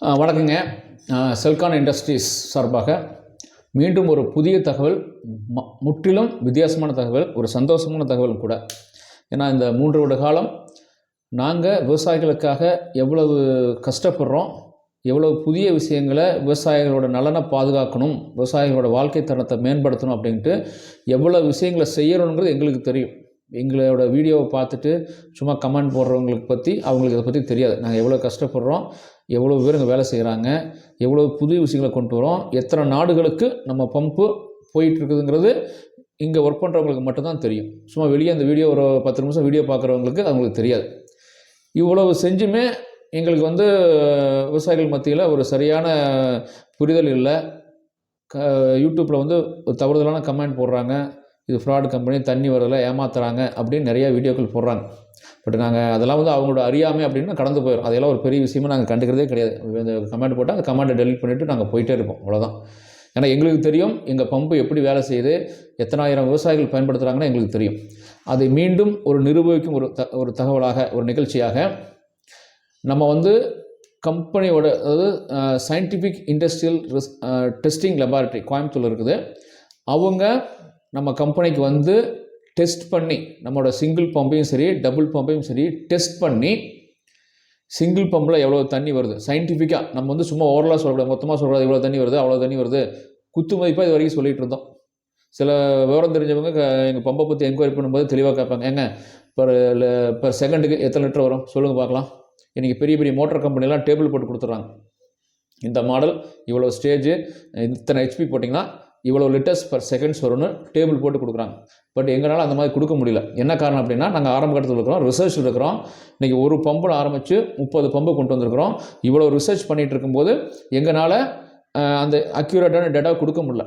வணக்கங்க. செல்கான் இண்டஸ்ட்ரீஸ் சார்பாக மீண்டும் ஒரு புதிய தகவல், முற்றிலும் வித்தியாசமான தகவல், ஒரு சந்தோஷமான தகவல் கூட. ஏன்னா இந்த 3 வருட காலம் நாங்கள் விவசாயிகளுக்காக எவ்வளவு கஷ்டப்படுறோம், எவ்வளவு புதிய விஷயங்களை விவசாயிகளோட நலனை பாதுகாக்கணும், விவசாயிகளோட வாழ்க்கை தரத்தை மேம்படுத்தணும் அப்படின்ட்டு எவ்வளோ விஷயங்களை செய்யணுங்கிறது எங்களுக்கு தெரியும். எங்களோட வீடியோவை பார்த்துட்டு சும்மா கமெண்ட் போடுறவங்களுக்கு அவங்களுக்கு இதை பற்றி தெரியாது. நாங்கள் எவ்வளோ கஷ்டப்படுறோம், எவ்வளோ பேர் இங்கே வேலை செய்கிறாங்க, எவ்வளோ புதிய விஷயங்களை கொண்டு வரோம், எத்தனை நாடுகளுக்கு நம்ம பம்பு போயிட்டுருக்குதுங்கிறது இங்கே ஒர்க் பண்ணுறவங்களுக்கு மட்டும்தான் தெரியும். சும்மா வெளியே அந்த வீடியோ ஒரு 10 நிமிஷம் வீடியோ பார்க்குறவங்களுக்கு அவங்களுக்கு தெரியாது. இவ்வளவு செஞ்சுமே எங்களுக்கு விவசாயிகள் மத்தியில் ஒரு சரியான புரிதல் இல்லை. யூடியூப்பில் ஒரு தவறுதலான கமெண்ட் போடுறாங்க, இது ஃப்ராட் கம்பெனி, தண்ணி வரல, ஏமாத்துறாங்க அப்படின்னு நிறையா வீடியோக்கள் போடுறாங்க. பட் நாங்கள் அதெல்லாம் அவங்களோட அறியாமை அப்படின்னு கடந்து போயிடும். அதெல்லாம் ஒரு பெரிய விஷயமா நாங்கள் கண்டுக்கிறதே கிடையாது. இந்த கமெண்ட் போட்டால் அந்த கமெண்ட்டை டெலிட் பண்ணிவிட்டு நாங்கள் போயிட்டே இருப்போம், அவ்வளோதான். ஏன்னா எங்களுக்கு தெரியும் எங்கள் பம்பு எப்படி வேலை செய்யுது, எத்தனாயிரம் விவசாயிகள் பயன்படுத்துகிறாங்கன்னு எங்களுக்கு தெரியும். அதை மீண்டும் ஒரு நிரூபிக்கும் ஒரு தகவலாக, ஒரு நிகழ்ச்சியாக நம்ம கம்பெனியோட, அதாவது scientific industrial testing laboratory Coimbatore இருக்குது. அவங்க நம்ம கம்பெனிக்கு டெஸ்ட் பண்ணி, நம்மளோட சிங்கிள் பம்பையும் சரி டபுள் பம்பையும் சரி டெஸ்ட் பண்ணி, சிங்கிள் பம்பில் எவ்வளோ தண்ணி வருது சயின்டிஃபிக்காக, நம்ம சும்மா ஓவரலாக சொல்லக்கூடாது, மொத்தமாக சொல்லக்கூடாது, இவ்வளோ தண்ணி வருது அவ்வளோ தண்ணி வருது, குத்து மதிப்பாக இது வரைக்கும் சொல்லிகிட்டு இருந்தோம். சில விவரம் தெரிஞ்சவங்க எங்கள் பம்பை பற்றி என்கொயரி பண்ணும்போது தெளிவாக கேட்பாங்க, ஏங்க பர் செகண்டுக்கு எத்தனை லிட்டர் வரும் சொல்லுங்கள் பார்க்கலாம். இன்றைக்கி பெரிய பெரிய மோட்டர் கம்பெனிலாம் டேபிள் போட்டு கொடுத்துட்றாங்க. இந்த மாடல் இவ்வளோ ஸ்டேஜு, இத்தனை ஹெச்பி போட்டிங்கன்னா இவ்வளோ லிட்டர்ஸ் பர் செகண்ட்ஸ் வரும்னு டேபிள் போட்டு கொடுக்குறாங்க. பட் எங்களால் அந்த மாதிரி கொடுக்க முடியல. என்ன காரணம் அப்படின்னா, நாங்கள் ஆரம்ப கட்டத்தில் இருக்கிறோம், ரிசர்ச்சில் இருக்கிறோம். இன்றைக்கி ஒரு பம்பில் ஆரம்பித்து 30 பம்பு கொண்டு வந்திருக்கிறோம். இவ்வளோ ரிசர்ச் பண்ணிகிட்டு இருக்கும்போது எங்களால் அந்த அக்யூரேட்டான டேட்டா கொடுக்க முடியல.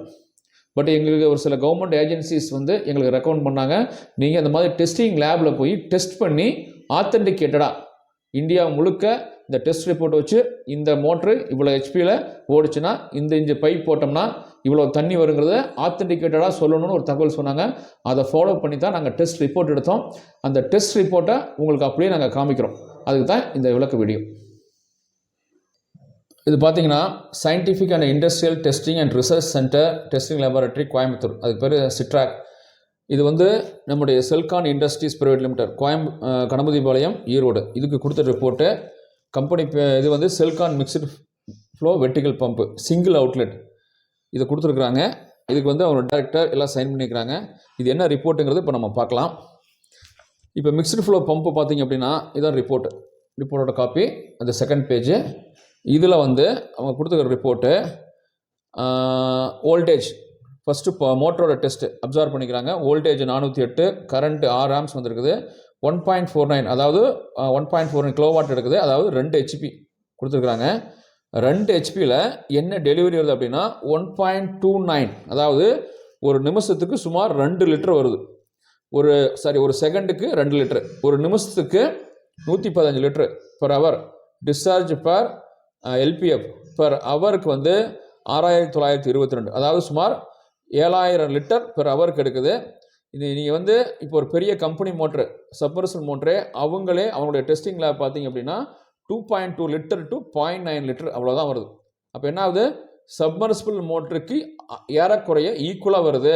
பட் எங்களுக்கு ஒரு சில கவர்மெண்ட் ஏஜென்சிஸ் எங்களுக்கு ரெக்கமெண்ட் பண்ணாங்க, நீங்கள் அந்த மாதிரி டெஸ்டிங் லேபில் போய் டெஸ்ட் பண்ணி ஆத்தென்டிகேட்டடாக இந்தியா முழுக்க இந்த டெஸ்ட் ரிப்போர்ட் வச்சு, இந்த மோட்ரு இவ்வளோ ஹெச்பியில் ஓடிச்சுன்னா, இந்த இன்ச்சு பைப் போட்டோம்னா இவ்வளோ தண்ணி வருங்கிறத ஆத்தென்டிகேட்டடாக சொல்லணும்னு ஒரு தகவல் சொன்னாங்க. அதை ஃபாலோ பண்ணி தான் நாங்கள் டெஸ்ட் ரிப்போர்ட் எடுத்தோம். அந்த டெஸ்ட் ரிப்போர்ட்டை உங்களுக்கு அப்படியே நாங்கள் காமிக்கிறோம். அதுக்கு தான் இந்த விளக்க வீடியோ. இது பார்த்தீங்கன்னா scientific and industrial testing and research centre testing laboratory Coimbatore, அதுக்கு பேர் சிட்ராக். இது நம்முடைய Celkon industries private limited Ganapathipalayam, Erode, இதுக்கு கொடுத்த ரிப்போர்ட்டு. கம்பெனி இது Celkon mixed flow vertical pump single outlet இதை கொடுத்துருக்குறாங்க. இதுக்கு அவங்க டைரக்டர் எல்லாம் சைன் பண்ணிக்கிறாங்க. இது என்ன ரிப்போர்ட்டுங்கிறது இப்போ நம்ம பார்க்கலாம். இப்போ மிக்சடு ஃப்ளோ பம்பு பார்த்திங்க அப்படின்னா இதான் ரிப்போர்ட்டோட காப்பி, அந்த செகண்ட் பேஜு. இதில் அவங்க கொடுத்துருக்கிற ரிப்போர்ட்டு வோல்டேஜ் ஃபஸ்ட்டு மோட்டரோட டெஸ்ட்டு அப்சர்வ் பண்ணிக்கிறாங்க. வோல்டேஜ் 408, கரண்ட்டு 6 ஆம்ஸ் வந்திருக்குது, 1.49, அதாவது 1.49 கிலோவாட் எடுக்குது, அதாவது 2 ஹெச்பி கொடுத்துருக்குறாங்க. 2 ஹெச்பியில் என்ன டெலிவரி வருது அப்படின்னா 1.29, அதாவது ஒரு நிமிஷத்துக்கு சுமார் 2 லிட்டர் வருது. ஒரு செகண்டுக்கு 2 லிட்டரு, ஒரு நிமிஷத்துக்கு 115 litre per hour. Discharge per LPF per ஹவருக்கு 6922, அதாவது சுமார் 7000 லிட்டர் பெர் ஹவருக்கு எடுக்குது. இது நீங்கள் இப்போ ஒரு பெரிய கம்பெனி மோட்ரு, சப்மர்சிபிள் மோட்டரே, அவங்களுடைய டெஸ்டிங் லேப் பார்த்தீங்க அப்படின்னா 2.2 லிட்டர் டு 0.9 லிட்டர் அவ்வளோதான் வருது. அப்போ என்ன ஆகுது, சப்மர்சிபிள் மோட்டருக்கு ஏறக்குறைய ஈக்குவலாக வருது.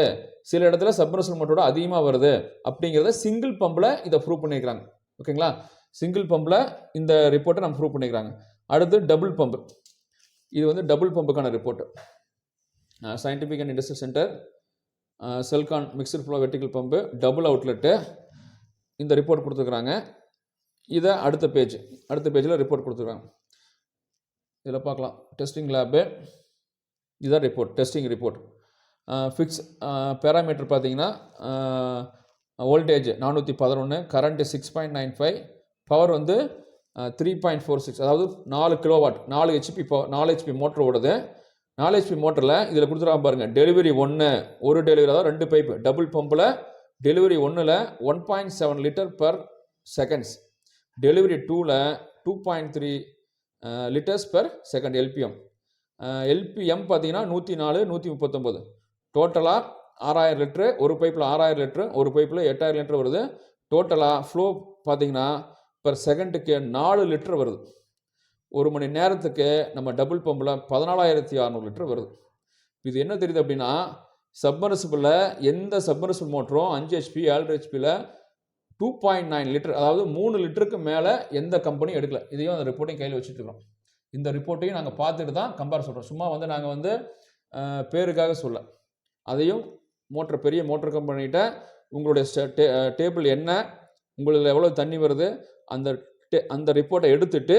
சில இடத்துல சப்மர்சிபிள் மோட்டரோட அதிகமாக வருது அப்படிங்கிறத சிங்கிள் பம்பில் இதை ப்ரூவ் பண்ணிக்கிறாங்க. ஓகேங்களா, சிங்கிள் பம்பில் இந்த ரிப்போர்ட்டை நம்ம ப்ரூவ் பண்ணிக்கிறாங்க. அடுத்து டபுள் பம்பு, இது டபுள் பம்புக்கான report. Scientific and industrial centre செல்கான் mixed flow vertical pump double outlet, இந்த ரிப்போர்ட் கொடுத்துருக்குறாங்க. இதை அடுத்த பேஜில் ரிப்போர்ட் கொடுத்துருக்காங்க. இதில் பார்க்கலாம் டெஸ்டிங் லேபு, இதுதான் report, testing report. Fix parameter பார்த்தீங்கன்னா வோல்டேஜ் 411, கரண்ட்டு 6.95, பவர் 3.46, அதாவது 4 கிலோவாட், 4 ஹெச்பி மோட்டர் ஓடுது. 4 ஹெச்பி மோட்டரில் இதில் கொடுத்துருக்காங்க பாருங்கள், டெலிவரி 1, ஒரு டெலிவரி, அதாவது 2 பைப்பு டபுள் பம்பில் டெலிவரி 1ல் 1.7 லிட்டர் பர் செகண்ட்ஸ், டெலிவரி 2ல் 2.3 litres per second LPM. LPM பார்த்தீங்கன்னா 104, 139, டோட்டலாக 6000 லிட்ரு, ஒரு பைப்பில் 6000 லிட்ரு, ஒரு பைப்பில் 8000 லிட்டர் வருது. டோட்டலாக ஃப்ளோ பார்த்தீங்கன்னா பர் செகண்டுக்கு 4 லிட்டர் வருது. 1 மணி நேரத்துக்கு நம்ம டபுள் பம்பில் 14,600 லிட்டர் வருது. இது என்ன தெரியுது அப்படின்னா, சப்மர்சிபிளில் எந்த சப்மர்சிபிள் மோட்டரும் 5 HP 7 HPயில் 2.9 லிட்டர், அதாவது 3 லிட்டருக்கு மேலே எந்த கம்பெனியும் எடுக்கல. இதையும் அந்த ரிப்போர்ட்டையும் கையில் வச்சுட்டு இருக்கோம். இந்த ரிப்போர்ட்டையும் நாங்கள் பார்த்துட்டு தான் கம்பேர் சொல்கிறோம். சும்மா வந்து நாங்கள் வந்து பேருக்காக சொல்ல. அதையும் பெரிய மோட்டர் கம்பெனிகிட்ட உங்களுடைய டேபிள் என்ன, உங்களுக்கு எவ்வளோ தண்ணி வருது, அந்த ரிப்போர்ட்டை எடுத்துட்டு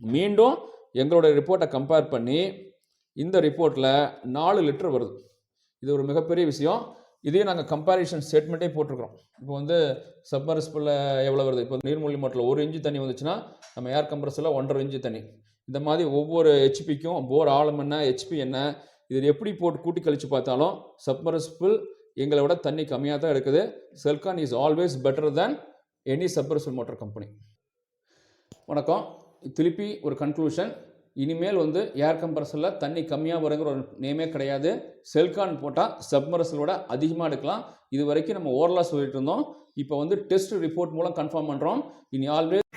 மீண்டும் எங்களுடைய ரிப்போர்ட்டை கம்பேர் பண்ணி இந்த ரிப்போர்ட்டில் 4 லிட்டர் வருது. இது ஒரு மிகப்பெரிய விஷயம். இதையும் நாங்கள் கம்பேரிஷன் ஸ்டேட்மெண்ட்டே போட்டிருக்கிறோம். இப்போ வந்து சப்மர்சிபிளில் எவ்வளோ வருது, இப்போ நீர்மூழ்கி மோட்டரில் 1 இன்ச்சு தண்ணி வந்துச்சுன்னா நம்ம ஏர் கம்ப்ரஸரில் 1.5 இன்ச்சு தண்ணி. இந்த மாதிரி ஒவ்வொரு ஹெச்பிக்கும் போர் ஆழம் என்ன, ஹெச்பி என்ன, இதில் எப்படி போட்டு கூட்டி கழித்து பார்த்தாலும் சப்மர்சிபிள் எங்களை விட தண்ணி கம்மியாக தான் எடுக்குது. Celkon is always better than any submersible motor company. வணக்கம். திருப்பி ஒரு கன்க்ளூஷன், இனிமேல் வந்து ஏர் கம்ப்ரஸரில் தண்ணி கம்மியாக வருங்கிற ஒரு நேமே கிடையாது. செல்கான் போட்டால் சப்மர்சிபிளோட அதிகமாக எடுக்கலாம். இது வரைக்கும் நம்ம ஓரலாக சொல்லிட்டு இருந்தோம். இப்போ வந்து டெஸ்ட் ரிப்போர்ட் மூலம் கன்ஃபார்ம் பண்ணுறோம். இனி ஆல்வேஸ்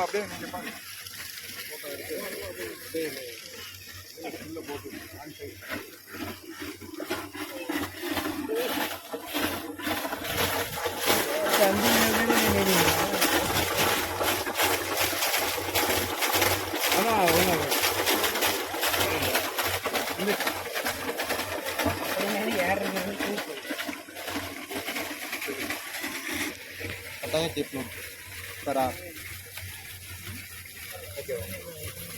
அப்படியே நீங்க பாருங்க போட்டோ எடுத்து உள்ள போட்டு ஆன் சைடு कटाया टिप में करा ओके